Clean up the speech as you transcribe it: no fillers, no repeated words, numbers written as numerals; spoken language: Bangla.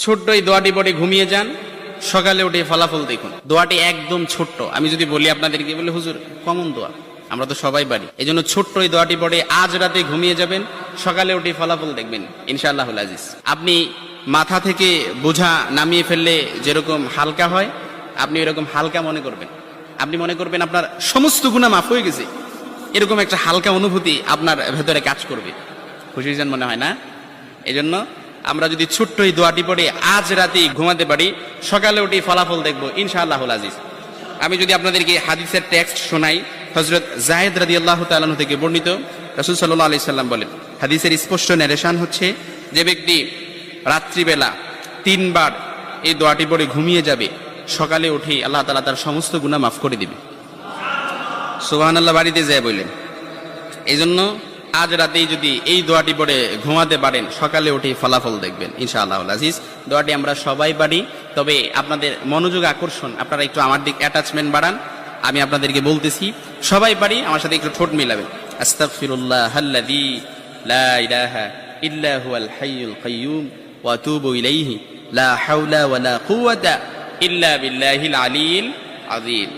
ছোট্ট এই দোয়াটি পড়ে ঘুমিয়ে যান, সকালে উঠে ফলাফল দেখুন। দোয়াটি একদম ছোট্ট, আমি যদি বলি আপনাদেরকে, বলে হুজুর কমন দোয়া, আমরা তো সবাই পারি। এই জন্য ছোট্ট এই দোয়াটি পড়ে আজ রাতে ঘুমিয়ে যাবেন, সকালে উঠে ফলাফল দেখবেন ইনশাআল্লাহুল আজিজ। আপনি মাথা থেকে বোঝা নামিয়ে ফেললে যেরকম হালকা হয়, আপনি এরকম হালকা মনে করবেন। আপনি মনে করবেন আপনার সমস্ত গুনাহ মাফ হয়ে গেছে, এরকম একটা হালকা অনুভূতি আপনার ভেতরে কাজ করবে। খুশি হয়েছেন মনে হয় না? এই জন্য আমরা যদি ছোট্ট এই দোয়াটি পড়ে আজ রাতে ঘুমাতে পারি, সকালে উঠে ফলাফল দেখবো ইনশাআল্লাহুল আজিজ। আমি যদি আপনাদেরকে হাদিসের টেক্সট শোনাই, হযরত যায়েদ রাদিয়াল্লাহু তাআলা আনহু থেকে বর্ণিত, রাসূল সাল্লাল্লাহু আলাইহি সাল্লাম বলেন, হাদিসের স্পষ্ট ন্যারেশন হচ্ছে, যে ব্যক্তি রাত্রিবেলা 3 বার এই দোয়াটি পড়ে ঘুমিয়ে যাবে, সকালে উঠে আল্লাহ তাআলা তার সমস্ত গুনাহ মাফ করে দিবে। সুবহানাল্লাহ বাড়িতে যায় বললেন। এই জন্য আজ রাতেই যদি এই দোয়াটি পড়ে ঘুমাতে পারেন, সকালে উঠে ফলাফল দেখবেন ইনশাআল্লাহুল আজিজ। দোয়াটি আমরা সবাই পারি, তবে আপনাদের মনোযোগ আকর্ষণ, আপনারা একটু আমার দিক অ্যাটাচমেন্ট বাড়ান। আমি আপনাদেরকে বলতেছি, সবাই পারি, আমার সাথে একটু ঠোঁট মিলাবেন। আস্তাগফিরুল্লাহাল্লাযী লা ইলাহা ইল্লা হুয়াল হাইয়ুল কাইয়্যুম ওয়া আতুবু ইলাইহি লা হাওলা ওয়ালা কুওয়াতা ইল্লা বিল্লাহিল আলিয়্যিল আযীম।